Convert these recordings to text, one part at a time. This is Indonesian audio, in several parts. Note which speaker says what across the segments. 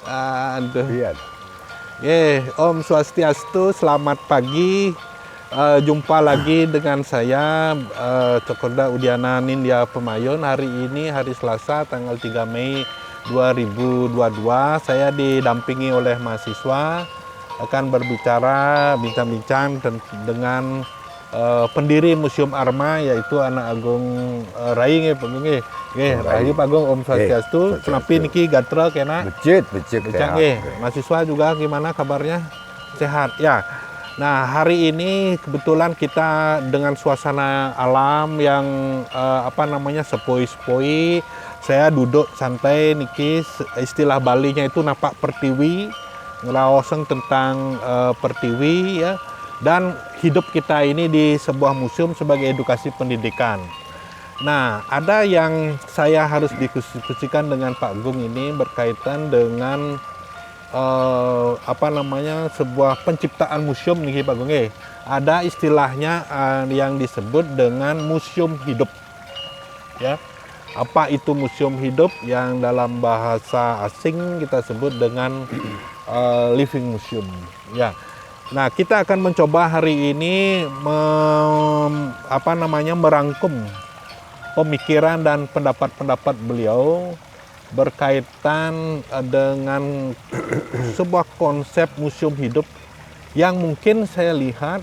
Speaker 1: Aduh.
Speaker 2: Iya.
Speaker 1: Om Swastiastu, selamat pagi. Jumpa lagi dengan saya, Cokorda Udiana Nindya Pemayon. Hari ini hari Selasa, tanggal 3 Mei 2022. Saya didampingi oleh mahasiswa akan berbicara, bincang-bincang dengan pendiri Museum Arma, yaitu Anak Agung Raing, Pak Agung. Rahayu Pak Agung, Om Swastiastu. Kenapa niki gatra kena?
Speaker 2: Becet sehat.
Speaker 1: Mahasiswa juga gimana kabarnya? Sehat ya. Nah, hari ini kebetulan kita dengan suasana alam yang sepoi-sepoi. Saya duduk santai niki, istilah Balinya itu napak pertiwi, ngelaoseng tentang pertiwi ya. Dan hidup kita ini di sebuah museum sebagai edukasi pendidikan. Nah, ada yang saya harus diskusikan dengan Pak Agung ini berkaitan dengan sebuah penciptaan museum nih Pak Agung. Ada istilahnya yang disebut dengan museum hidup. Ya. Apa itu museum hidup? Yang dalam bahasa asing kita sebut dengan living museum. Ya. Nah, kita akan mencoba hari ini merangkum pemikiran dan pendapat-pendapat beliau berkaitan dengan sebuah konsep museum hidup yang mungkin saya lihat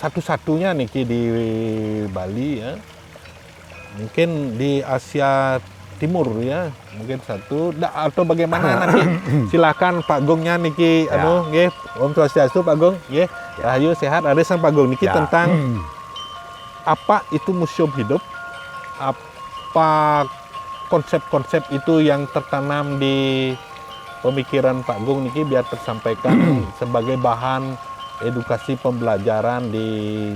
Speaker 1: satu-satunya nih di Bali ya. Mungkin di Asia Timur ya, mungkin satu atau bagaimana nanti silakan Pak Gungnya niki ya. Om Swastiastu Pak Gung nggih. Rahayu sehat arisan Pak Gung niki tentang apa itu museum hidup, apa konsep-konsep itu yang tertanam di pemikiran Pak Gung niki biar tersampaikan sebagai bahan edukasi pembelajaran di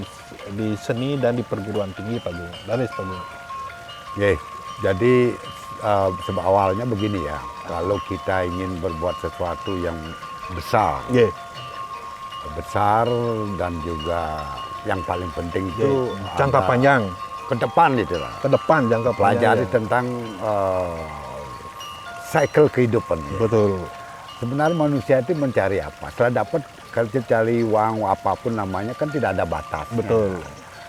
Speaker 1: seni dan di perguruan tinggi Pak Gung. Laris Pak Gung.
Speaker 2: Jadi awalnya begini ya, kalau kita ingin berbuat sesuatu yang besar, besar dan juga yang paling penting itu
Speaker 1: jangka panjang,
Speaker 2: ke depan gitu lah.
Speaker 1: Ke depan jangka panjang.
Speaker 2: Pelajari tentang cycle kehidupan.
Speaker 1: Betul.
Speaker 2: Sebenarnya manusia itu mencari apa? Setelah dapat kerja cari uang apapun namanya kan tidak ada batas.
Speaker 1: Betul.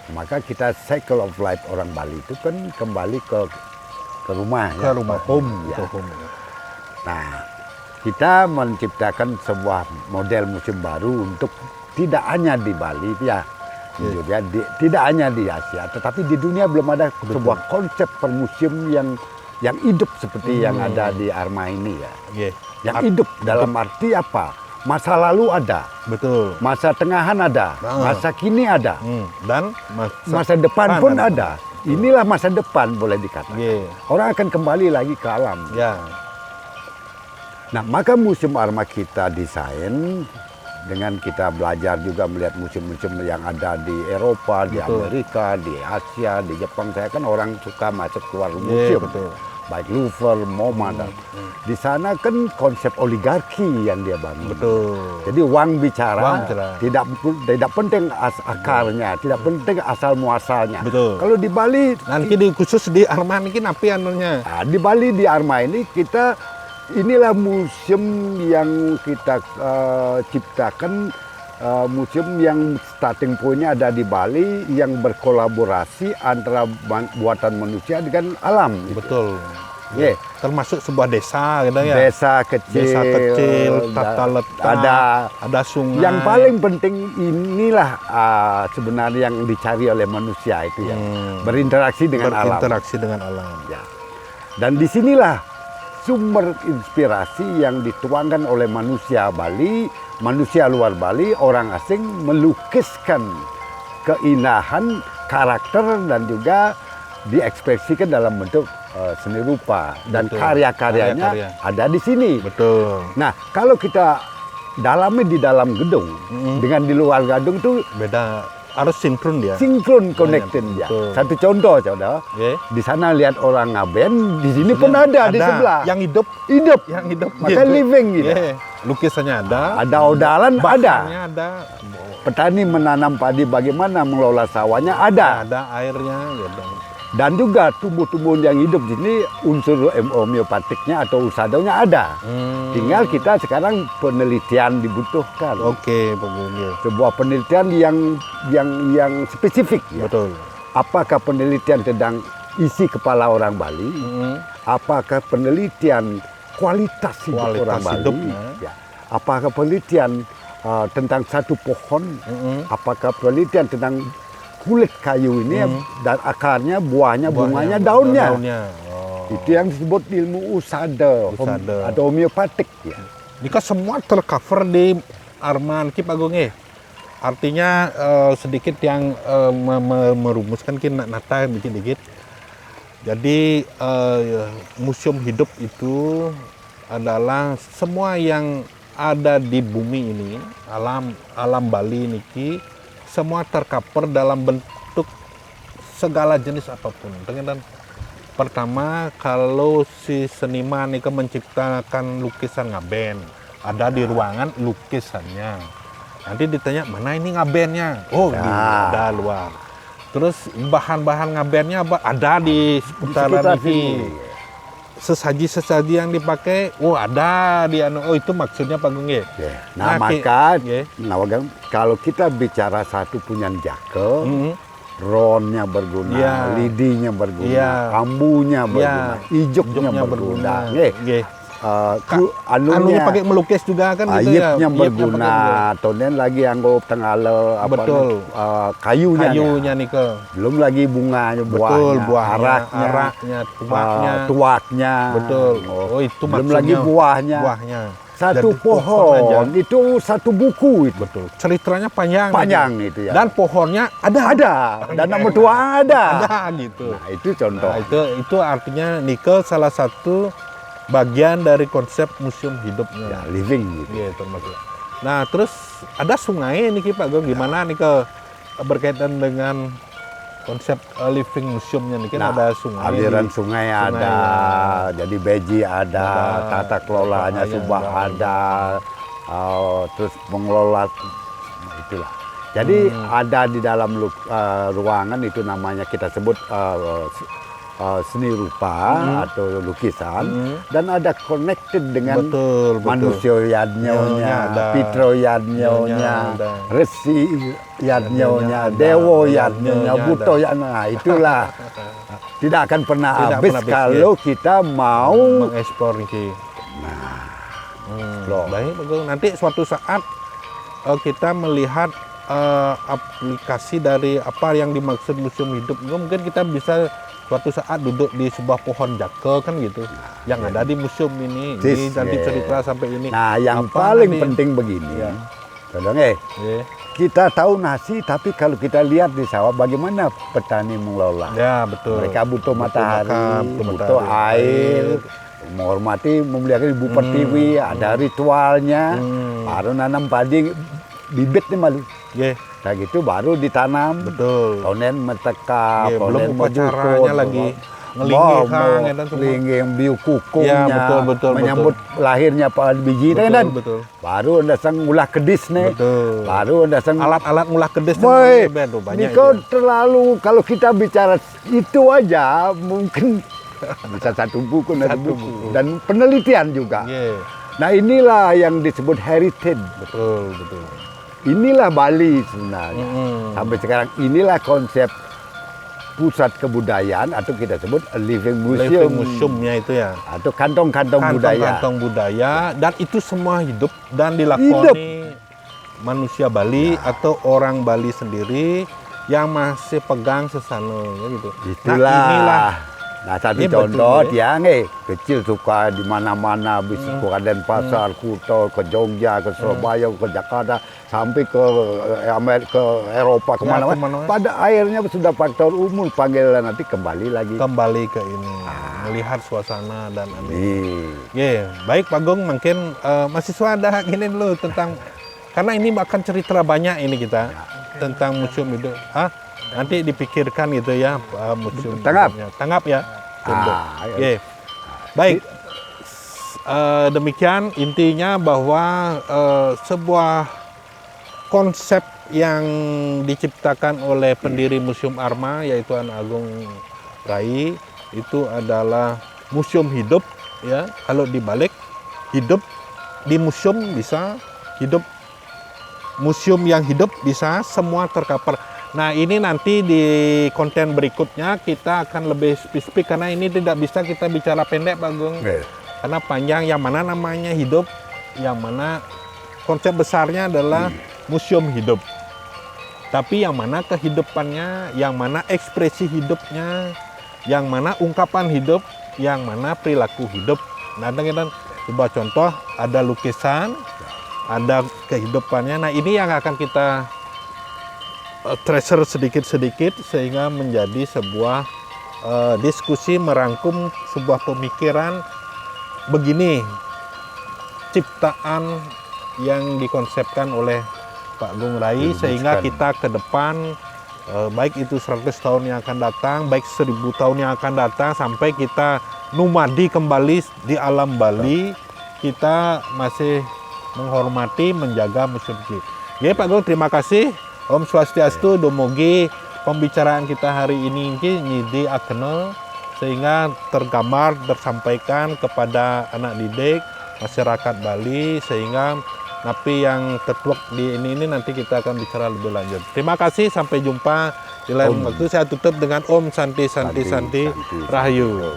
Speaker 2: Maka kita cycle of life orang Bali itu kan kembali ke rumah,
Speaker 1: ke rumah,
Speaker 2: home, ya. Nah, kita menciptakan sebuah model museum baru untuk tidak hanya di Bali ya, tidak hanya di Asia, tetapi di dunia belum ada sebuah konsep permuseum yang hidup seperti yang ada di Arma ini ya. Yang hidup dalam arti apa? Masa lalu ada,
Speaker 1: betul.
Speaker 2: Masa tengahan ada, masa kini ada,
Speaker 1: dan
Speaker 2: masa depan pun ada. Inilah masa depan boleh dikatakan. Orang akan kembali lagi ke alam. Nah, maka museum Arma kita desain dengan kita belajar juga melihat museum-museum yang ada di Eropa, di Amerika, di Asia, di Jepang. Saya kan orang suka masuk keluar museum. Baik Louvre, MoMA, dan di sana kan konsep oligarki yang dia bangun. Jadi uang bicara, tidak penting akarnya, tidak penting asal muasalnya. Kalau di Bali,
Speaker 1: nanti khusus di Arma ini apa anunya?
Speaker 2: Nah, di Bali di Arma ini inilah museum yang kita ciptakan. Museum yang starting point-nya ada di Bali yang berkolaborasi antara buatan manusia dengan alam.
Speaker 1: Betul. Termasuk sebuah desa gitu ya.
Speaker 2: Desa kecil,
Speaker 1: tata letak, ada sungai.
Speaker 2: Yang paling penting inilah sebenarnya yang dicari oleh manusia itu ya. Berinteraksi dengan alam. Ya. Dan disinilah sumber inspirasi yang dituangkan oleh manusia Bali, manusia luar Bali, orang asing melukiskan keindahan, karakter dan juga diekspresikan dalam bentuk seni rupa dan karya-karyanya ada di sini. Nah, kalau kita dalami di dalam gedung dengan di luar gedung itu
Speaker 1: beda. Harus sinkron dia.
Speaker 2: Sinkron connected ya. Satu contoh, saudara. Di sana lihat orang ngaben, di sini pun ada di sebelah.
Speaker 1: Yang hidup.
Speaker 2: Yang hidup. Maka living gitu.
Speaker 1: Lukisannya ada.
Speaker 2: Ada odalan ada.
Speaker 1: Ada.
Speaker 2: Petani menanam padi, bagaimana mengelola sawahnya ada.
Speaker 1: Ada airnya. Gitu.
Speaker 2: Dan juga tumbuh-tumbuhan yang hidup di sini unsur homeopatiknya atau usadonya ada. Tinggal kita sekarang penelitian dibutuhkan.
Speaker 1: Oke, Pak Gung. Ya.
Speaker 2: Sebuah penelitian yang spesifik. Ya.
Speaker 1: Betul.
Speaker 2: Apakah penelitian tentang isi kepala orang Bali? Apakah penelitian kualitas hidup orang Bali?
Speaker 1: Hidupnya.
Speaker 2: Ya. Apakah penelitian tentang satu pohon? Apakah penelitian tentang kulit kayu ini dan akarnya, buahnya, bunganya, daunnya?
Speaker 1: Oh.
Speaker 2: Itu yang disebut ilmu usada. Atau homeopatik. Ya.
Speaker 1: Ini kan semua tercover di Arman Ki Pak Gung. Artinya sedikit yang merumuskan nata dikit-dikit. Jadi museum hidup itu adalah semua yang ada di bumi ini, alam Bali niki semua tercover dalam bentuk segala jenis apapun. Dengan pertama, kalau si seniman ini menciptakan lukisan ngaben, ada di ruangan lukisannya. Nanti ditanya mana ini ngabennya? Oh, ada luar. Terus bahan-bahan ngabennya ada di seputaran ini. Sesaji-sesaji yang dipakai, ada di itu maksudnya Pak Gung.
Speaker 2: Nah, maka kalau kita bicara satu punyan jake, ronnya berguna, lidinya berguna, ambunya berguna, ijuknya berguna.
Speaker 1: Anunya pakai melukis juga kan gitu ya.
Speaker 2: Ayatnya berguna, tonen lagi anggap tengah kayunya nih ke. Belum lagi bunganya, buahnya, araknya, tuaknya.
Speaker 1: Betul. Oh, itu
Speaker 2: belum
Speaker 1: maksudnya.
Speaker 2: Lagi buahnya. Satu pohon itu satu buku itu.
Speaker 1: Betul. Ceritanya panjang.
Speaker 2: Itu ya.
Speaker 1: Dan pohonnya ada.
Speaker 2: Dan nomor tua ada.
Speaker 1: Ada gitu.
Speaker 2: Nah, itu contoh.
Speaker 1: Nah, itu artinya nikel salah satu bagian dari konsep museum hidupnya.
Speaker 2: Ya, living gitu.
Speaker 1: Iya, termasuk. Nah, terus ada sungai nih Pak Gung. Gimana nih berkaitan dengan konsep living museumnya nih kan ada sungai.
Speaker 2: Aliran sungai ada, jadi beji ada, tata kelolanya subah ada, terus mengelola itulah. Jadi ada di dalam ruangan itu namanya kita sebut seni rupa atau lukisan dan ada connected dengan manusia yadnyonya, pitro yadnyonya, resi yadnyonya, dewo yadnyonya, buto yadnyonya. Itulah tidak akan pernah habis kalau kita mau
Speaker 1: mengeksplor ini. Baik, nanti suatu saat kita melihat aplikasi dari apa yang dimaksud museum hidup. Mungkin kita bisa suatu saat duduk di sebuah pohon jake kan gitu, yang ada di museum ini nanti cerita sampai ini.
Speaker 2: Nah, yang paling penting begini, kita tahu nasi, tapi kalau kita lihat di sawah bagaimana petani mengelola.
Speaker 1: Ya, betul.
Speaker 2: Mereka butuh matahari, butuh air, menghormati, memuliakan Ibu Pertiwi, ada ritualnya, baru nanam padi, bibitnya malu. Kayak gitu baru ditanam.
Speaker 1: Betul.
Speaker 2: Tonen meteka, tonen
Speaker 1: caranya lagi
Speaker 2: ngelingging biu kukungnya, menyambut lahirnya pak biji dan baru ada sang ulah kedis nih. Baru ada sang
Speaker 1: alat-alat ulah kedis.
Speaker 2: Ini kau terlalu kalau kita bicara itu aja mungkin bisa satu buku dan penelitian juga. Nah, inilah yang disebut heritage.
Speaker 1: Betul.
Speaker 2: Inilah Bali sebenarnya. Sampai sekarang inilah konsep pusat kebudayaan atau kita sebut a living museum.
Speaker 1: Living museumnya itu ya.
Speaker 2: Atau kantong-kantong budaya.
Speaker 1: Kantong budaya dan itu semua hidup dan dilakoni manusia Bali atau orang Bali sendiri yang masih pegang sesana gitu.
Speaker 2: Itulah. Nah, satu contoh dia kecil suka di mana-mana bisa ke Denpasar, Kuta, ke Jogja, ke Surabaya, ke Jakarta, sampai ke Eropa kemana-mana. Pada akhirnya sudah faktor umur panggilan nanti kembali lagi.
Speaker 1: Kembali ke ini, melihat suasana dan baik Pak Gung, mungkin mahasiswa ada gini dulu tentang karena ini akan cerita banyak ini kita tentang museum itu. Nanti dipikirkan gitu ya, museum. Tanggap ya. Baik. Demikian intinya bahwa sebuah konsep yang diciptakan oleh pendiri Museum Arma yaitu An Agung Rai itu adalah museum hidup ya. Kalau dibalik hidup di museum bisa, hidup museum yang hidup bisa, semua tercover. Nah ini nanti di konten berikutnya kita akan lebih spesifik karena ini tidak bisa kita bicara pendek Pak Agung. Karena panjang, yang mana namanya hidup, yang mana konsep besarnya adalah museum hidup. Tapi yang mana kehidupannya, yang mana ekspresi hidupnya, yang mana ungkapan hidup, yang mana perilaku hidup. Nah kita coba contoh, ada lukisan, ada kehidupannya. Nah ini yang akan kita treasure sedikit-sedikit sehingga menjadi sebuah diskusi merangkum sebuah pemikiran begini, ciptaan yang dikonsepkan oleh Pak Agung Rai sehingga kita ke depan baik itu 100 tahun yang akan datang, baik 1000 tahun yang akan datang, sampai kita numadi kembali di alam Bali, kita masih menghormati, menjaga museum kita. Ya Pak Agung, terima kasih. Om Swastiastu, dumugi pembicaraan kita hari ini nyidi akenal sehingga tergambar, tersampaikan kepada anak didik, masyarakat Bali, sehingga napi yang ketuak di ini nanti kita akan bicara lebih lanjut. Terima kasih, sampai jumpa di lain waktu. Saya tutup dengan Om Santi Santi Santi Rahayu.